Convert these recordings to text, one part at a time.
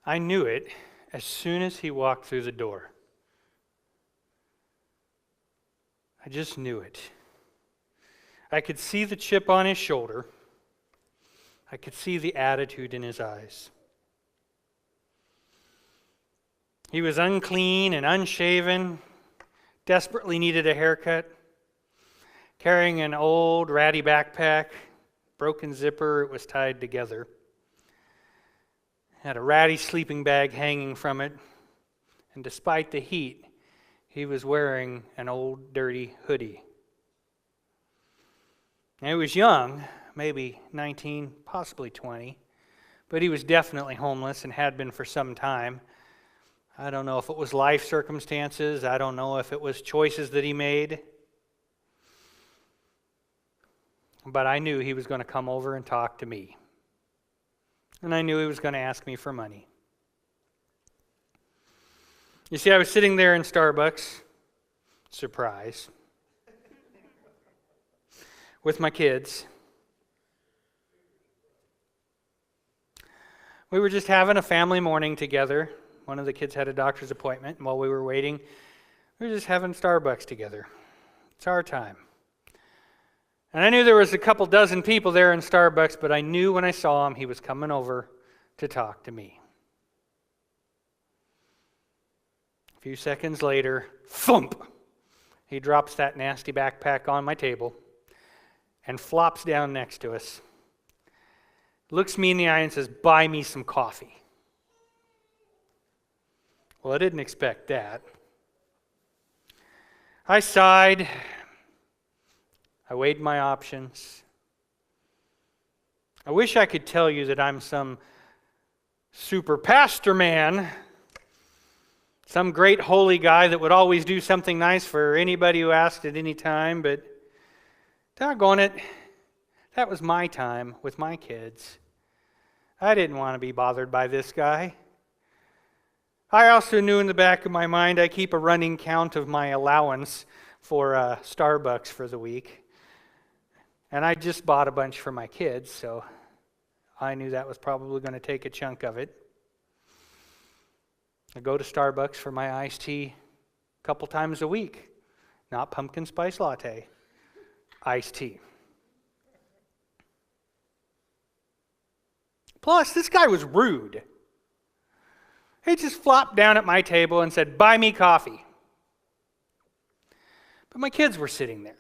I knew it as soon as he walked through the door. I just knew it. I could see the chip on his shoulder. I could see the attitude in his eyes. He was unclean and unshaven, desperately needed a haircut, carrying an old ratty backpack, broken zipper, it was tied together. Had a ratty sleeping bag hanging from it, and despite the heat, he was wearing an old dirty hoodie. And he was young, maybe 19, possibly 20, but he was definitely homeless and had been for some time. I don't know if it was life circumstances. I don't know if it was choices that he made. But I knew he was going to come over and talk to me. And I knew he was going to ask me for money. You see, I was sitting there in Starbucks, surprise, with my kids. We were just having a family morning together. One of the kids had a doctor's appointment, and while we were waiting, we were just having Starbucks together. It's our time. And I knew there was a couple dozen people there in Starbucks, but I knew when I saw him he was coming over to talk to me. A few seconds later, thump! He drops that nasty backpack on my table and flops down next to us. Looks me in the eye and says, "Buy me some coffee." Well, I didn't expect that. I sighed. I weighed my options. I wish I could tell you that I'm some super pastor man, some great holy guy that would always do something nice for anybody who asked at any time, but doggone it, that was my time with my kids. I didn't want to be bothered by this guy. I also knew in the back of my mind I keep a running count of my allowance for Starbucks for the week. And I just bought a bunch for my kids, so I knew that was probably going to take a chunk of it. I go to Starbucks for my iced tea a couple times a week. Not pumpkin spice latte, iced tea. Plus, this guy was rude. He just flopped down at my table and said, "Buy me coffee." But my kids were sitting there.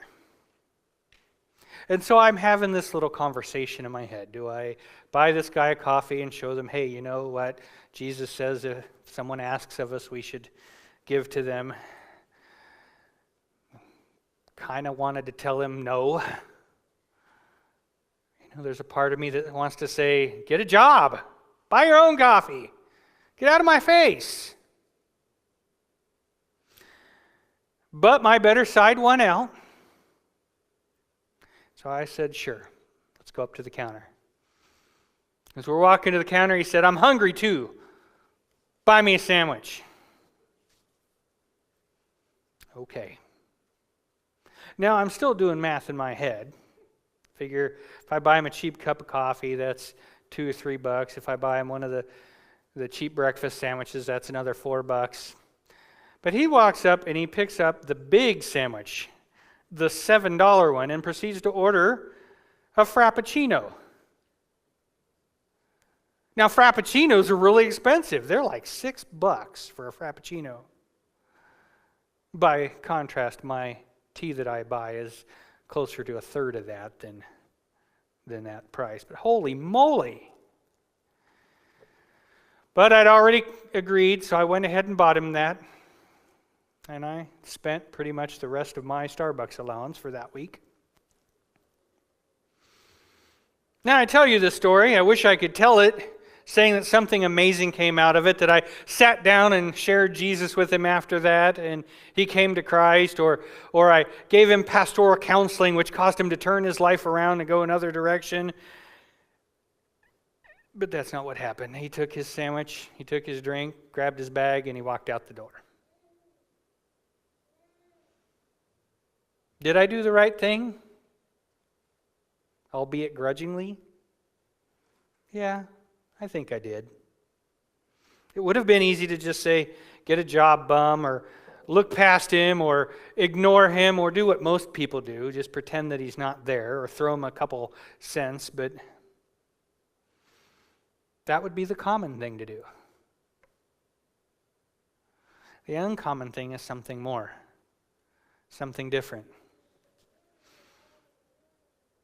And so I'm having this little conversation in my head. Do I buy this guy a coffee and show them, hey, you know what? Jesus says if someone asks of us, we should give to them. Kind of wanted to tell him no. You know, there's a part of me that wants to say, get a job. Buy your own coffee. Get out of my face. But my better side won out. So I said, sure, let's go up to the counter. As we're walking to the counter, he said, I'm hungry too. Buy me a sandwich. Okay. Now I'm still doing math in my head. Figure if I buy him a cheap cup of coffee, that's $2 or $3. If I buy him one of the cheap breakfast sandwiches, that's another $4. But he walks up and he picks up the big sandwich, the $7 one, and proceeds to order a Frappuccino. Now, Frappuccinos are really expensive. They're like $6 for a Frappuccino. By contrast, my tea that I buy is closer to a third of that than that price. But holy moly! But I'd already agreed, so I went ahead and bought him that. And I spent pretty much the rest of my Starbucks allowance for that week. Now, I tell you this story. I wish I could tell it, saying that something amazing came out of it, that I sat down and shared Jesus with him after that, and he came to Christ, or I gave him pastoral counseling, which caused him to turn his life around and go another direction. But that's not what happened. He took his sandwich, he took his drink, grabbed his bag, and he walked out the door. Did I do the right thing? Albeit grudgingly? Yeah, I think I did. It would have been easy to just say, get a job, bum, or look past him, or ignore him, or do what most people do, just pretend that he's not there, or throw him a couple cents, but that would be the common thing to do. The uncommon thing is something more, something different.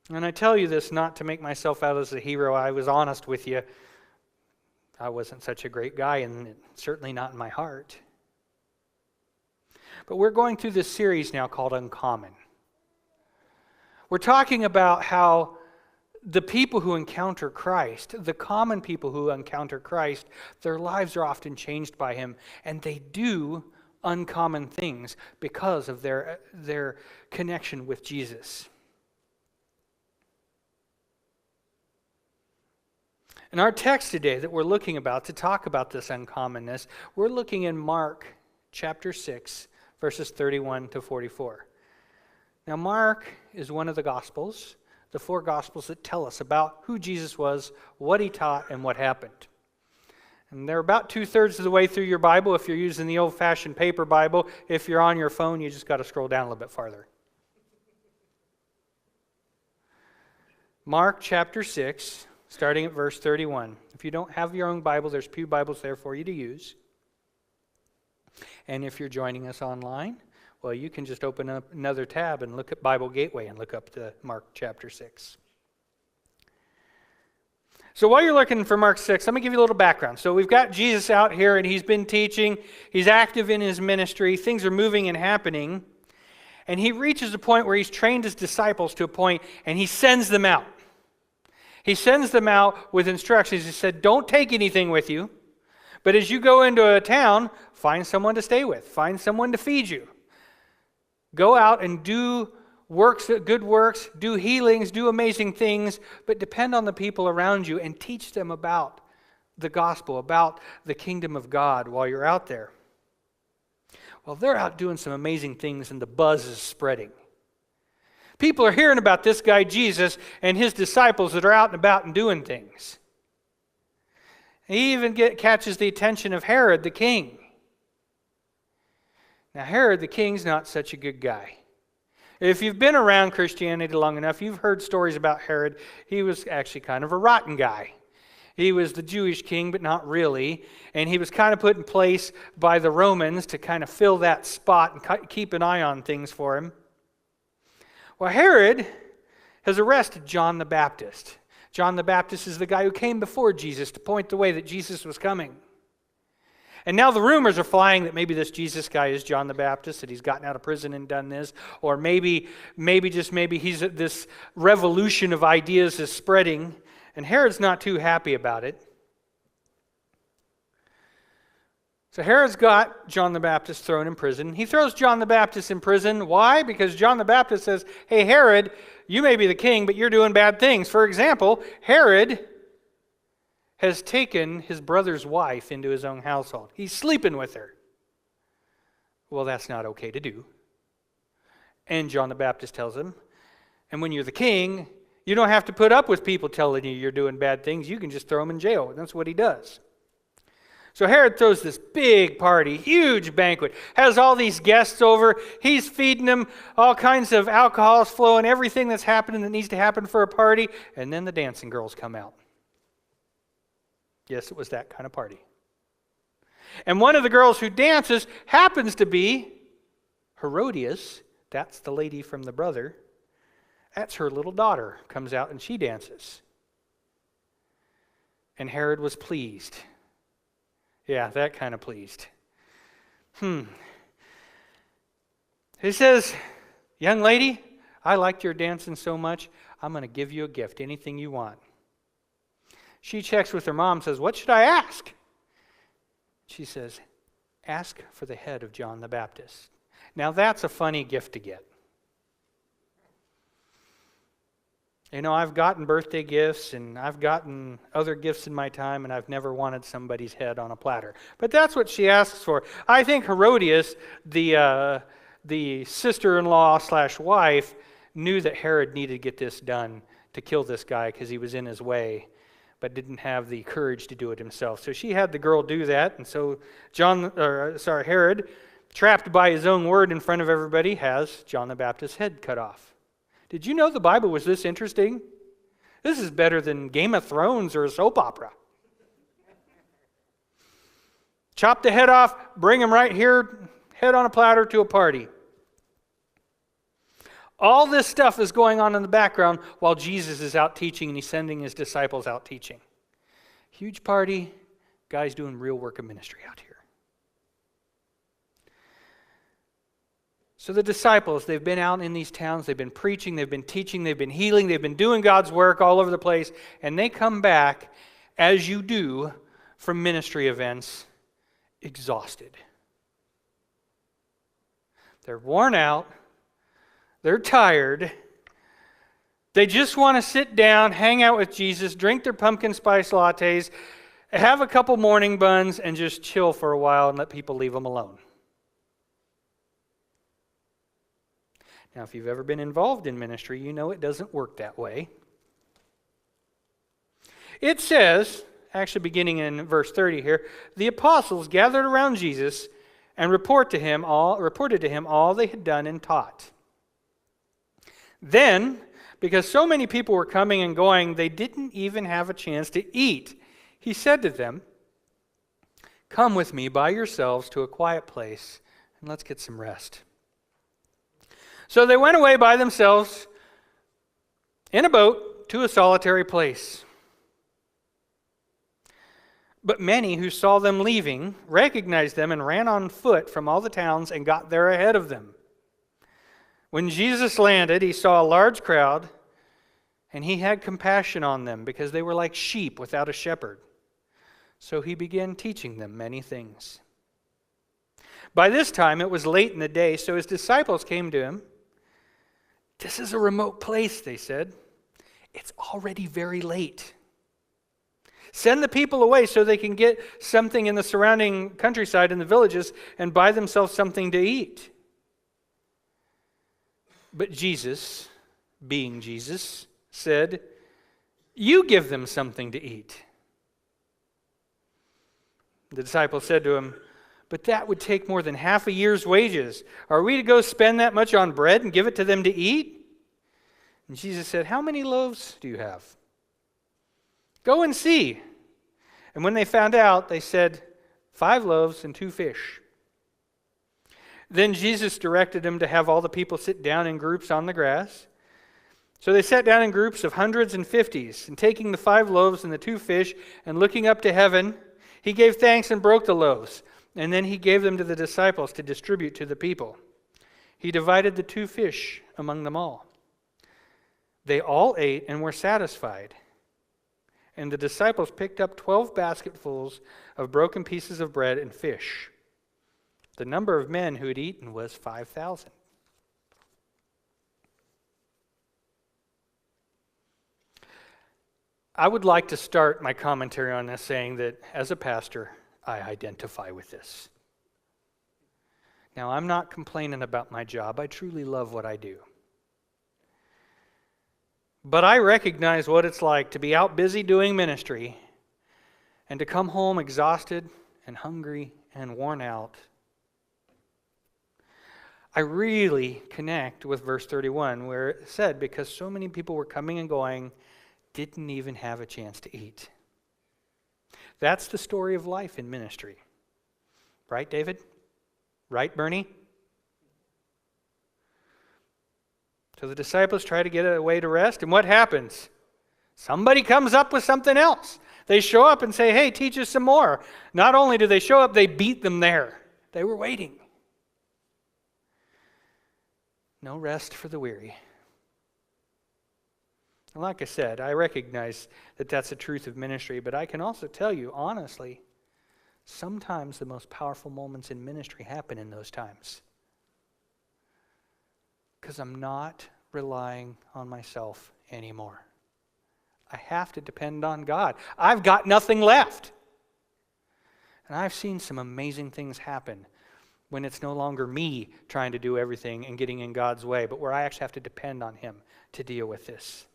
And I tell you this not to make myself out as a hero. I was honest with you. I wasn't such a great guy, and certainly not in my heart. But we're going through this series now called Uncommon. We're talking about how the people who encounter Christ, the common people who encounter Christ, their lives are often changed by him, and they do uncommon things because of their connection with Jesus. In our text today that we're looking about to talk about this uncommonness, we're looking in Mark chapter 6, verses 31 to 44. Now, Mark is one of the Gospels, the four Gospels that tell us about who Jesus was, what he taught, and what happened. And they're about 2/3 of the way through your Bible if you're using the old-fashioned paper Bible. If you're on your phone, you just got to scroll down a little bit farther. Mark chapter 6, starting at verse 31. If you don't have your own Bible, there's pew Bibles there for you to use. And if you're joining us online, well, you can just open up another tab and look at Bible Gateway and look up to Mark chapter 6. So while you're looking for Mark 6, let me give you a little background. So we've got Jesus out here, and he's been teaching. He's active in his ministry. Things are moving and happening. And he reaches a point where he's trained his disciples to a point, and he sends them out. He sends them out with instructions. He said, don't take anything with you, but as you go into a town, find someone to stay with. Find someone to feed you. Go out and do works, good works, do healings, do amazing things, but depend on the people around you and teach them about the gospel, about the kingdom of God while you're out there. Well, they're out doing some amazing things, and the buzz is spreading. People are hearing about this guy Jesus and his disciples that are out and about and doing things. He even catches the attention of Herod the king. Now, Herod the king's not such a good guy. If you've been around Christianity long enough, you've heard stories about Herod. He was actually kind of a rotten guy. He was the Jewish king, but not really. And he was kind of put in place by the Romans to kind of fill that spot and keep an eye on things for him. Well, Herod has arrested John the Baptist. John the Baptist is the guy who came before Jesus to point the way that Jesus was coming. And now the rumors are flying that maybe this Jesus guy is John the Baptist, that he's gotten out of prison and done this, or maybe he's this revolution of ideas is spreading, and Herod's not too happy about it. So Herod's got John the Baptist thrown in prison. He throws John the Baptist in prison. Why? Because John the Baptist says, hey, Herod, you may be the king, but you're doing bad things. For example, Herod has taken his brother's wife into his own household. He's sleeping with her. Well, that's not okay to do. And John the Baptist tells him, and when you're the king, you don't have to put up with people telling you you're doing bad things. You can just throw them in jail. And that's what he does. So Herod throws this big party, huge banquet, has all these guests over. He's feeding them, all kinds of alcohol's flowing, everything that's happening that needs to happen for a party. And then the dancing girls come out. Yes, it was that kind of party. And one of the girls who dances happens to be Herodias. That's the lady from the brother. That's her little daughter, comes out and she dances. And Herod was pleased. Yeah, that kind of pleased. He says, young lady, I liked your dancing so much, I'm going to give you a gift, anything you want. She checks with her mom, says, what should I ask? She says, ask for the head of John the Baptist. Now that's a funny gift to get. You know, I've gotten birthday gifts and I've gotten other gifts in my time, and I've never wanted somebody's head on a platter. But that's what she asks for. I think Herodias, the sister-in-law/wife, knew that Herod needed to get this done to kill this guy because he was in his way. but didn't have the courage to do it himself. So she had the girl do that, and so Herod, trapped by his own word in front of everybody, has John the Baptist's head cut off. Did you know the Bible was this interesting? This is better than Game of Thrones or a soap opera. Chop the head off, bring him right here, head on a platter to a party. All this stuff is going on in the background while Jesus is out teaching and he's sending his disciples out teaching. Huge party, guys doing real work of ministry out here. So the disciples, they've been out in these towns, they've been preaching, they've been teaching, they've been healing, they've been doing God's work all over the place, and they come back, as you do, from ministry events, exhausted. They're worn out. They're tired. They just want to sit down, hang out with Jesus, drink their pumpkin spice lattes, have a couple morning buns, and just chill for a while and let people leave them alone. Now, if you've ever been involved in ministry, you know it doesn't work that way. It says, actually beginning in verse 30 here, the apostles gathered around Jesus and reported to him all they had done and taught. Then, because so many people were coming and going, they didn't even have a chance to eat. He said to them, "Come with me by yourselves to a quiet place, and let's get some rest." So they went away by themselves in a boat to a solitary place. But many who saw them leaving recognized them and ran on foot from all the towns and got there ahead of them. When Jesus landed, he saw a large crowd, and he had compassion on them because they were like sheep without a shepherd. So he began teaching them many things. By this time, it was late in the day, so his disciples came to him. "This is a remote place," they said. "It's already very late. Send the people away so they can get something in the surrounding countryside and the villages and buy themselves something to eat." But Jesus, being Jesus, said, "You give them something to eat." The disciples said to him, "But that would take more than half a year's wages. Are we to go spend that much on bread and give it to them to eat?" And Jesus said, "How many loaves do you have? Go and see." And when they found out, they said, 5 loaves and 2 fish. Then Jesus directed them to have all the people sit down in groups on the grass. So they sat down in groups of hundreds and fifties, and taking the 5 loaves and the 2 fish, and looking up to heaven, he gave thanks and broke the loaves. And then he gave them to the disciples to distribute to the people. He divided the 2 fish among them all. They all ate and were satisfied. And the disciples picked up 12 basketfuls of broken pieces of bread and fish. The number of men who had eaten was 5,000. I would like to start my commentary on this saying that as a pastor, I identify with this. Now, I'm not complaining about my job. I truly love what I do. But I recognize what it's like to be out busy doing ministry and to come home exhausted and hungry and worn out. I really connect with verse 31 where it said, because so many people were coming and going, didn't even have a chance to eat. That's the story of life in ministry. Right, David? Right, Bernie? So the disciples try to get a way to rest, and what happens? Somebody comes up with something else. They show up and say, "Hey, teach us some more." Not only do they show up, they beat them there. They were waiting. No rest for the weary. And like I said, I recognize that that's the truth of ministry, but I can also tell you, honestly, sometimes the most powerful moments in ministry happen in those times. Because I'm not relying on myself anymore. I have to depend on God. I've got nothing left. And I've seen some amazing things happen when it's no longer me trying to do everything and getting in God's way, but where I actually have to depend on Him to deal with this.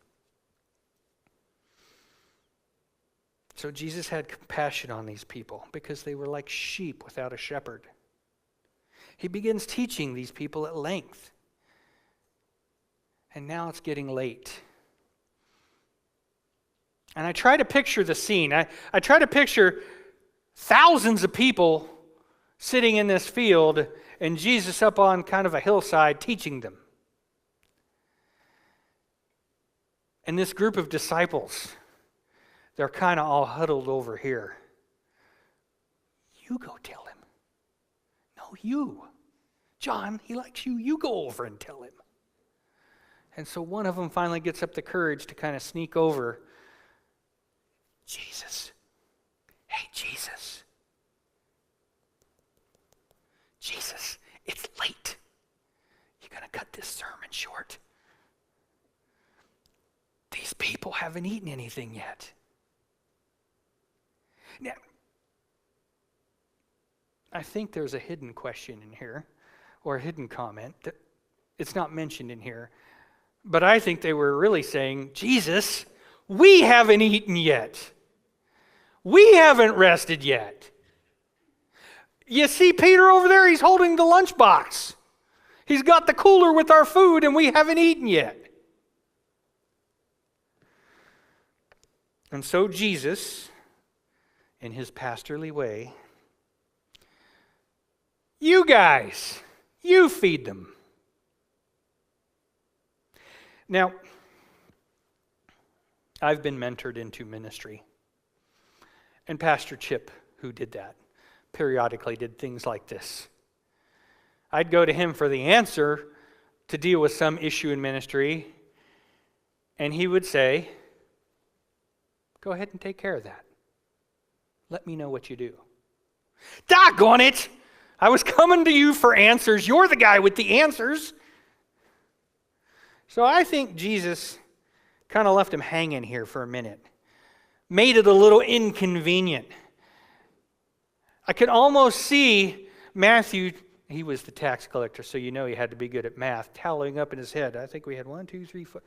So Jesus had compassion on these people because they were like sheep without a shepherd. He begins teaching these people at length. And now it's getting late. And I try to picture the scene. I try to picture thousands of people sitting in this field and Jesus up on kind of a hillside teaching them. And this group of disciples, they're kind of all huddled over here. You go tell him. No, you. John, he likes you. You go over and tell him. And so one of them finally gets up the courage to kind of sneak over. Jesus. Hey, Jesus. Jesus, it's late. You're going to cut this sermon short. These people haven't eaten anything yet. Now, I think there's a hidden question in here, or a hidden comment that it's not mentioned in here. But I think they were really saying, Jesus, we haven't eaten yet. We haven't rested yet. You see Peter over there? He's holding the lunchbox. He's got the cooler with our food and we haven't eaten yet. And so Jesus, in his pastorly way, you guys, you feed them. Now, I've been mentored into ministry. And Pastor Chip, who did that, periodically did things like this. I'd go to him for the answer to deal with some issue in ministry, and he would say, go ahead and take care of that. Let me know what you do. Doggone it! I was coming to you for answers. You're the guy with the answers. So I think Jesus kind of left him hanging here for a minute. Made it a little inconvenient. I could almost see Matthew, he was the tax collector, so you know he had to be good at math, tallying up in his head. I think we had 1, 2, 3, 4.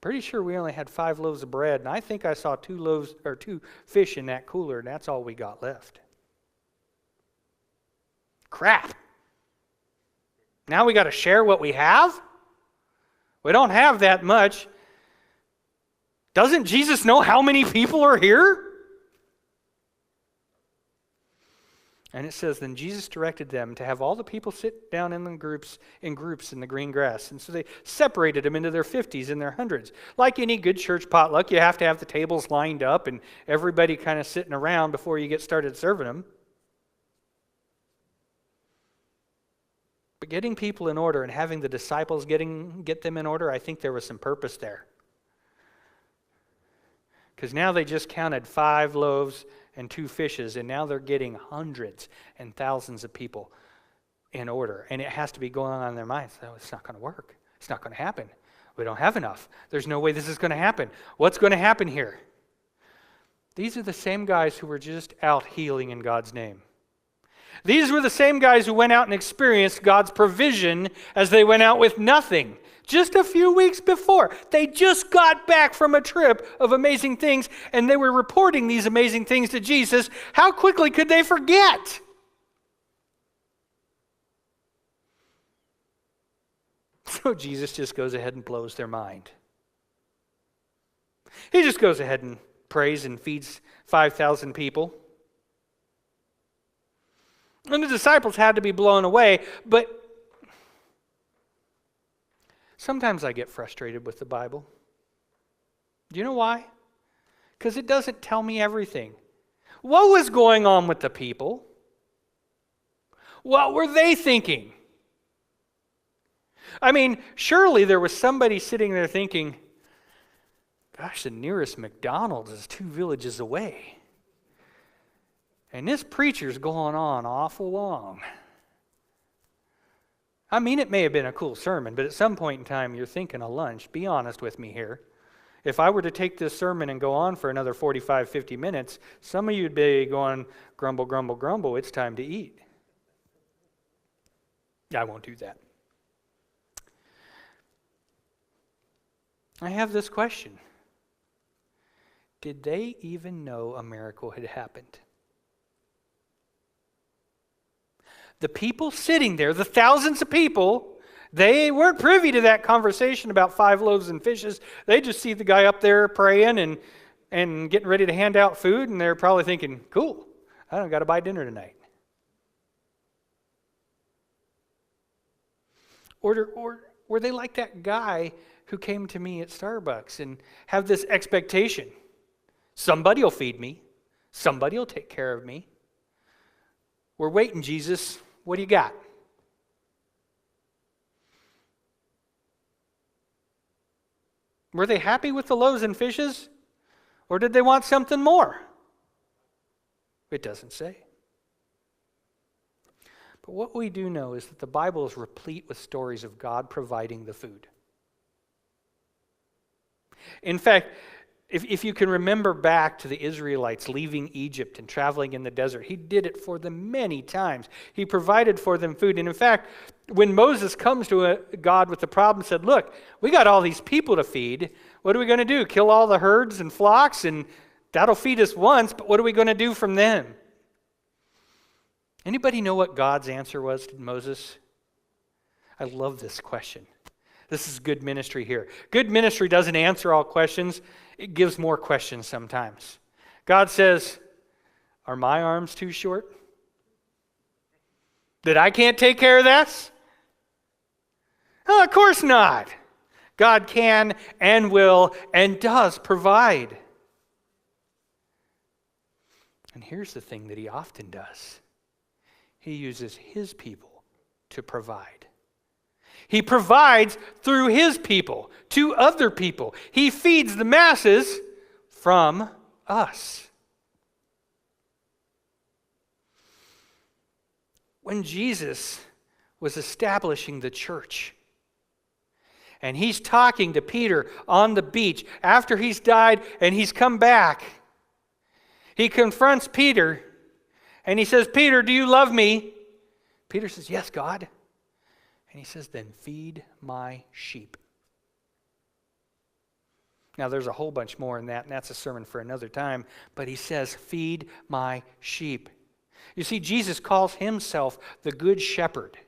Pretty sure we only had 5 loaves of bread, and I think I saw 2 fish in that cooler, and that's all we got left. Crap. Now we got to share what we have? We don't have that much. Doesn't Jesus know how many people are here? And it says, then Jesus directed them to have all the people sit down in groups in the green grass. And so they separated them into their 50s and their 100s. Like any good church potluck, you have to have the tables lined up and everybody kind of sitting around before you get started serving them. But getting people in order and having the disciples get them in order, I think there was some purpose there. Because now they just counted 5 loaves and 2 fishes, and now they're getting hundreds and thousands of people in order. And it has to be going on in their minds. Oh, it's not going to work. It's not going to happen. We don't have enough. There's no way this is going to happen. What's going to happen here? These are the same guys who were just out healing in God's name. These were the same guys who went out and experienced God's provision as they went out with nothing. Just a few weeks before, they just got back from a trip of amazing things, and they were reporting these amazing things to Jesus. How quickly could they forget? So Jesus just goes ahead and blows their mind. He just goes ahead and prays and feeds 5,000 people. And the disciples had to be blown away, but sometimes I get frustrated with the Bible. Do you know why? Because it doesn't tell me everything. What was going on with the people? What were they thinking? I mean, surely there was somebody sitting there thinking, gosh, the nearest McDonald's is 2 villages away. And this preacher's going on awful long. I mean, it may have been a cool sermon, but at some point in time, you're thinking of lunch. Be honest with me here. If I were to take this sermon and go on for another 45, 50 minutes, some of you would be going, grumble, grumble, grumble, it's time to eat. I won't do that. I have this question. did they even know a miracle had happened? The people sitting there, the thousands of people, they weren't privy to that conversation about 5 loaves and fishes. They just see the guy up there praying and getting ready to hand out food, and they're probably thinking, cool, I don't got to buy dinner tonight. Or were they like that guy who came to me at Starbucks and have this expectation? Somebody will feed me. Somebody will take care of me. We're waiting, Jesus. What do you got? Were they happy with the loaves and fishes? Or did they want something more? It doesn't say. But what we do know is that the Bible is replete with stories of God providing the food. In fact, if you can remember back to the Israelites leaving Egypt and traveling in the desert, he did it for them many times. He provided for them food. And in fact, when Moses comes to God with the problem, said, look, we got all these people to feed. What are we going to do? Kill all the herds and flocks? And that'll feed us once, but what are we going to do from them? Anybody know what God's answer was to Moses? I love this question. This is good ministry here. Good ministry doesn't answer all questions. It gives more questions sometimes. God says, are my arms too short? That I can't take care of this? Oh, of course not. God can and will and does provide. And here's the thing that he often does. He uses his people to provide. He provides through his people to other people. He feeds the masses from us. When Jesus was establishing the church, and he's talking to Peter on the beach after he's died and he's come back, he confronts Peter and he says, Peter, do you love me? Peter says, yes, God. And he says, then feed my sheep. Now, there's a whole bunch more in that, and that's a sermon for another time. But he says, feed my sheep. You see, Jesus calls himself the Good Shepherd.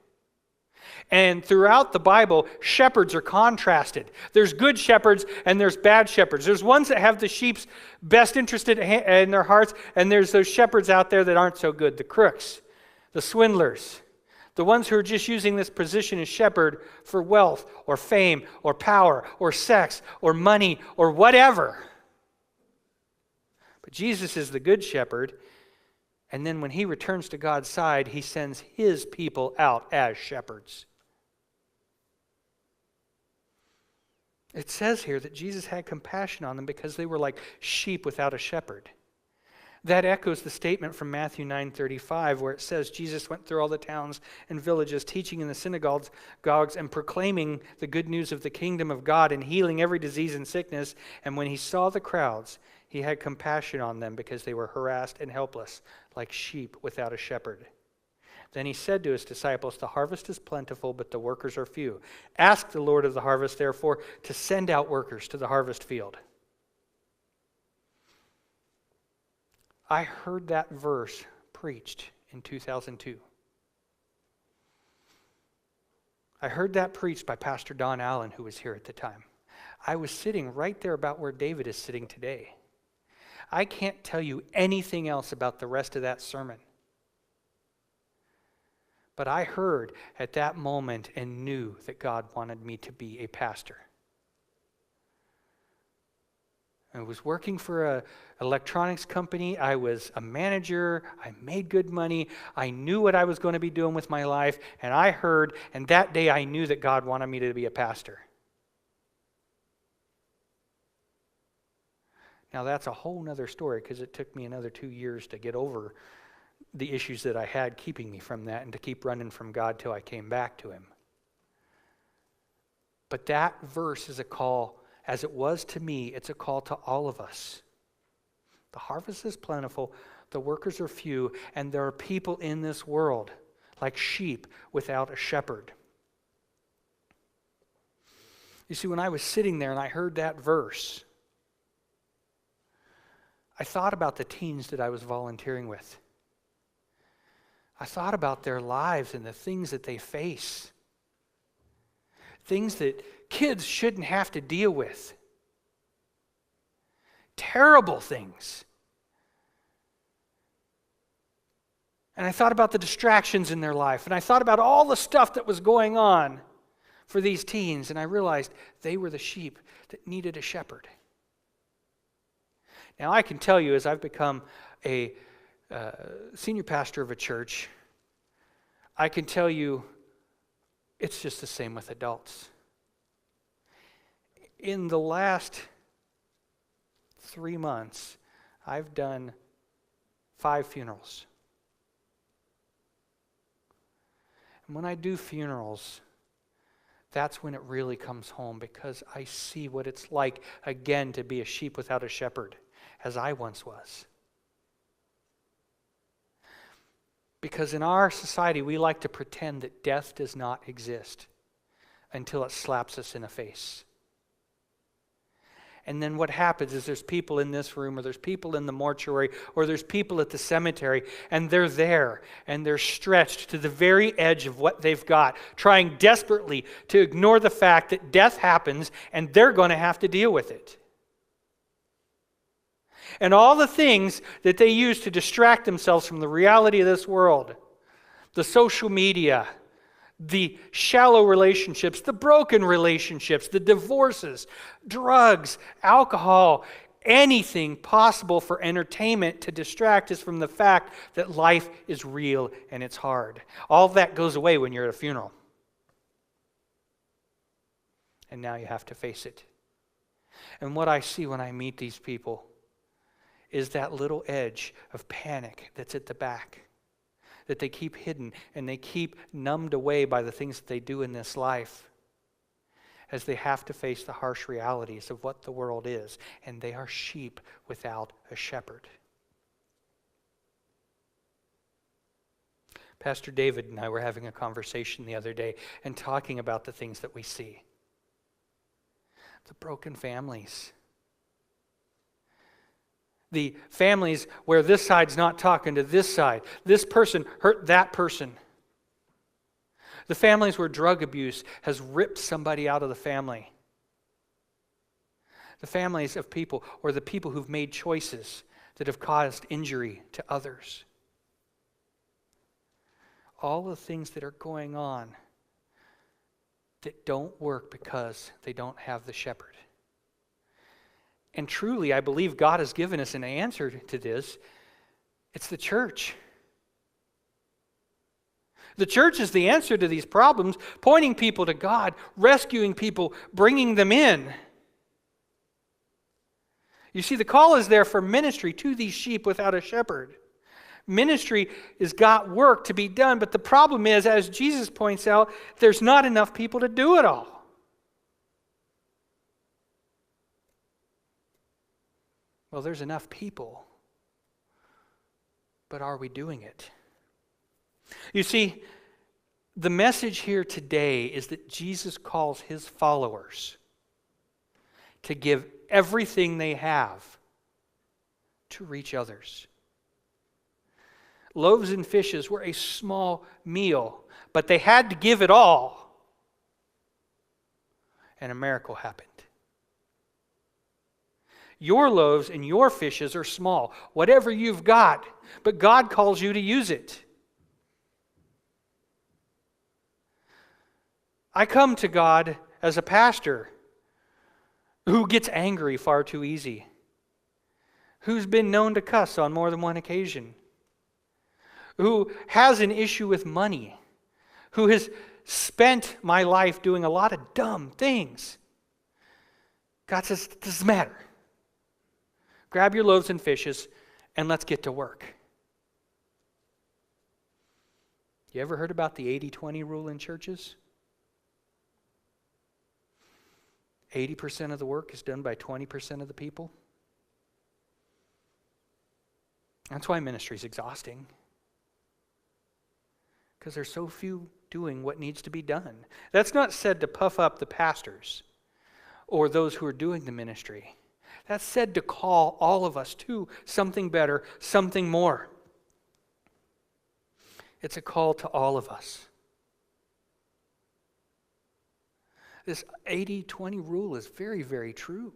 And throughout the Bible, shepherds are contrasted. There's good shepherds and there's bad shepherds. There's ones that have the sheep's best interest in their hearts, and there's those shepherds out there that aren't so good, the crooks, the swindlers. The ones who are just using this position as shepherd for wealth or fame or power or sex or money or whatever. But Jesus is the good shepherd, and then when he returns to God's side, he sends his people out as shepherds. It says here that Jesus had compassion on them because they were like sheep without a shepherd. That echoes the statement from Matthew 9:35, where it says Jesus went through all the towns and villages, teaching in the synagogues and proclaiming the good news of the kingdom of God and healing every disease and sickness. And when he saw the crowds, he had compassion on them because they were harassed and helpless, like sheep without a shepherd. Then he said to his disciples, the harvest is plentiful, but the workers are few. Ask the Lord of the harvest, therefore, to send out workers to the harvest field. I heard that verse preached in 2002. I heard that preached by Pastor Don Allen, who was here at the time. I was sitting right there about where David is sitting today. I can't tell you anything else about the rest of that sermon. But I heard at that moment and knew that God wanted me to be a pastor. I was working for an electronics company. I was a manager. I made good money. I knew what I was going to be doing with my life. And I heard, and that day I knew that God wanted me to be a pastor. Now that's a whole nother story because it took me another 2 years to get over the issues that I had keeping me from that and to keep running from God till I came back to him. But that verse is a call. As it was to me, it's a call to all of us. The harvest is plentiful, the workers are few, and there are people in this world like sheep without a shepherd. You see, when I was sitting there and I heard that verse, I thought about the teens that I was volunteering with. I thought about their lives and the things that they face. Things that kids shouldn't have to deal with. Terrible things. And I thought about the distractions in their life. And I thought about all the stuff that was going on for these teens. And I realized they were the sheep that needed a shepherd. Now I can tell you, as I've become a senior pastor of a church, I can tell you it's just the same with adults. In the last 3 months, I've done 5 funerals. And when I do funerals, that's when it really comes home, because I see what it's like, again, to be a sheep without a shepherd, as I once was. Because in our society, we like to pretend that death does not exist until it slaps us in the face. And then what happens is there's people in this room, or there's people in the mortuary, or there's people at the cemetery, and they're there, and they're stretched to the very edge of what they've got, trying desperately to ignore the fact that death happens, and they're going to have to deal with it. And all the things that they use to distract themselves from the reality of this world, the social media, the shallow relationships, the broken relationships, the divorces, drugs, alcohol, anything possible for entertainment to distract us from the fact that life is real and it's hard. All that goes away when you're at a funeral. And now you have to face it. And what I see when I meet these people is that little edge of panic that's at the back, that they keep hidden and they keep numbed away by the things that they do in this life, as they have to face the harsh realities of what the world is, and they are sheep without a shepherd. Pastor David and I were having a conversation the other day and talking about the things that we see. The broken families. The families where this side's not talking to this side. This person hurt that person. The families where drug abuse has ripped somebody out of the family. The families of people, or the people who've made choices that have caused injury to others. All the things that are going on that don't work because they don't have the shepherd. And truly, I believe God has given us an answer to this. It's the church. The church is the answer to these problems, pointing people to God, rescuing people, bringing them in. You see, the call is there for ministry to these sheep without a shepherd. Ministry has got work to be done, but the problem is, as Jesus points out, there's not enough people to do it all. Well, there's enough people, but are we doing it? You see, the message here today is that Jesus calls his followers to give everything they have to reach others. Loaves and fishes were a small meal, but they had to give it all. And a miracle happened. Your loaves and your fishes are small, whatever you've got, but God calls you to use it. I come to God as a pastor who gets angry far too easy, who's been known to cuss on more than one occasion, who has an issue with money, who has spent my life doing a lot of dumb things. God says, it doesn't matter. Grab your loaves and fishes and let's get to work. You ever heard about the 80-20 rule in churches? 80% of the work is done by 20% of the people. That's why ministry is exhausting. Because there's so few doing what needs to be done. That's not said to puff up the pastors or those who are doing the ministry. That's said to call all of us to something better, something more. It's a call to all of us. This 80-20 rule is very, very true.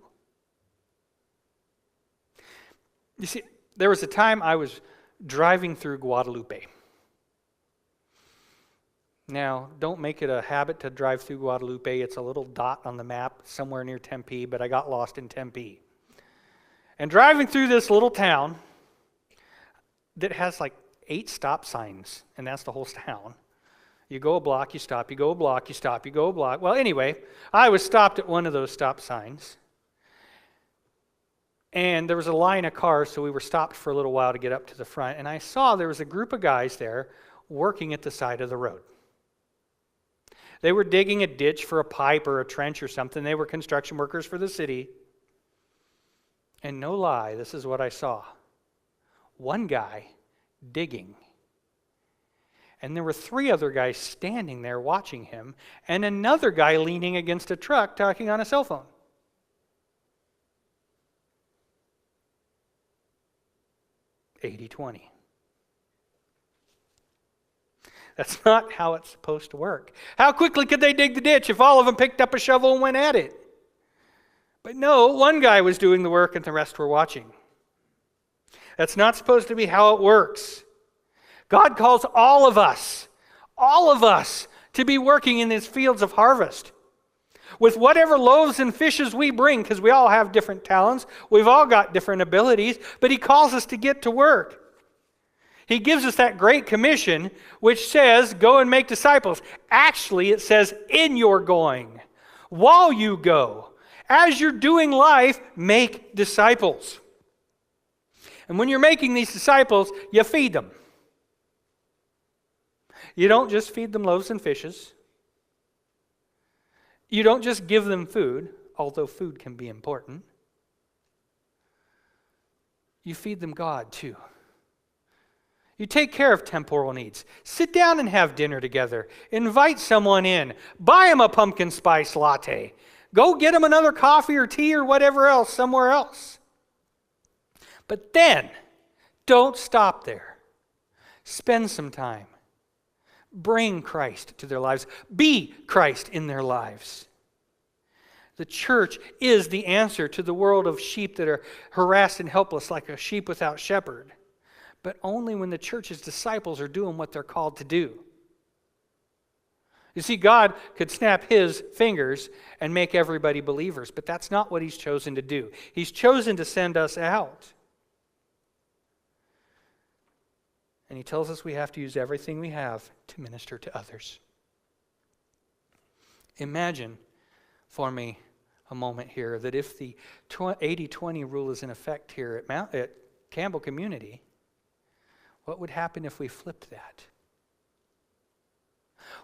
You see, there was a time I was driving through Guadalupe. Now, don't make it a habit to drive through Guadalupe. It's a little dot on the map somewhere near Tempe, but I got lost in Tempe. And driving through this little town that has like 8 stop signs, and that's the whole town. You go a block, you stop, you go a block, you stop, you go a block. Well, anyway, I was stopped at one of those stop signs. And there was a line of cars, so we were stopped for a little while to get up to the front. And I saw there was a group of guys there working at the side of the road. They were digging a ditch for a pipe or a trench or something. They were construction workers for the city. And no lie, this is what I saw. One guy digging. And there were 3 other guys standing there watching him, and another guy leaning against a truck talking on a cell phone. (80-20). That's not how it's supposed to work. How quickly could they dig the ditch if all of them picked up a shovel and went at it? But no, one guy was doing the work and the rest were watching. That's not supposed to be how it works. God calls all of us, to be working in these fields of harvest. With whatever loaves and fishes we bring, because we all have different talents, we've all got different abilities, but He calls us to get to work. He gives us that great commission, which says, go and make disciples. Actually, it says, in your going, while you go, as you're doing life, make disciples. And when you're making these disciples, you feed them. You don't just feed them loaves and fishes. You don't just give them food, although food can be important. You feed them God too. You take care of temporal needs. Sit down and have dinner together. Invite someone in. Buy them a pumpkin spice latte. Go get them another coffee or tea or whatever else somewhere else. But then, don't stop there. Spend some time. Bring Christ to their lives. Be Christ in their lives. The church is the answer to the world of sheep that are harassed and helpless like a sheep without shepherd. But only when the church's disciples are doing what they're called to do. You see, God could snap His fingers and make everybody believers, but that's not what He's chosen to do. He's chosen to send us out. And He tells us we have to use everything we have to minister to others. Imagine for me a moment here that if the 80-20 rule is in effect here at Campbell Community, what would happen if we flipped that?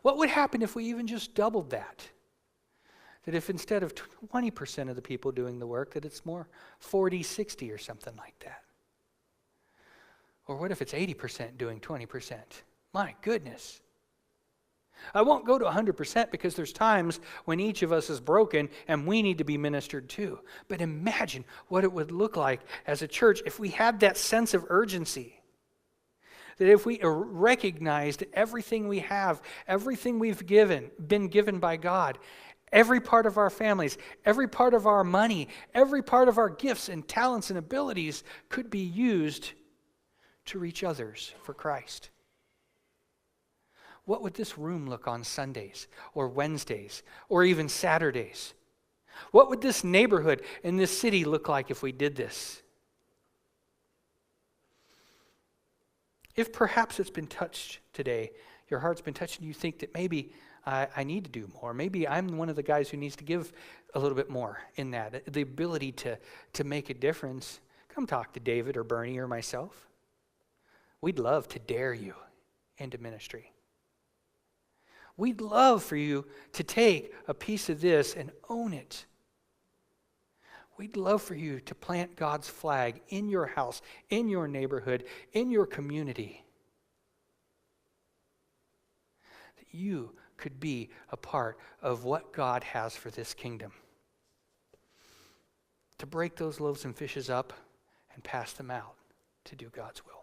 What would happen if we even just doubled that? That if instead of 20% of the people doing the work, that it's more 40-60 or something like that? Or what if it's 80% doing 20%? My goodness. I won't go to 100% because there's times when each of us is broken and we need to be ministered to. But imagine what it would look like as a church if we had that sense of urgency. That if we recognized everything we have, everything we've been given by God, every part of our families, every part of our money, every part of our gifts and talents and abilities could be used to reach others for Christ. What would this room look on Sundays or Wednesdays or even Saturdays? What would this neighborhood and this city look like if we did this? If perhaps it's been touched today, your heart's been touched and you think that maybe I need to do more. Maybe I'm one of the guys who needs to give a little bit more in that. The ability to make a difference. Come talk to David or Bernie or myself. We'd love to dare you into ministry. We'd love for you to take a piece of this and own it. We'd love for you to plant God's flag in your house, in your neighborhood, in your community. That you could be a part of what God has for this kingdom. to break those loaves and fishes up and pass them out to do God's will.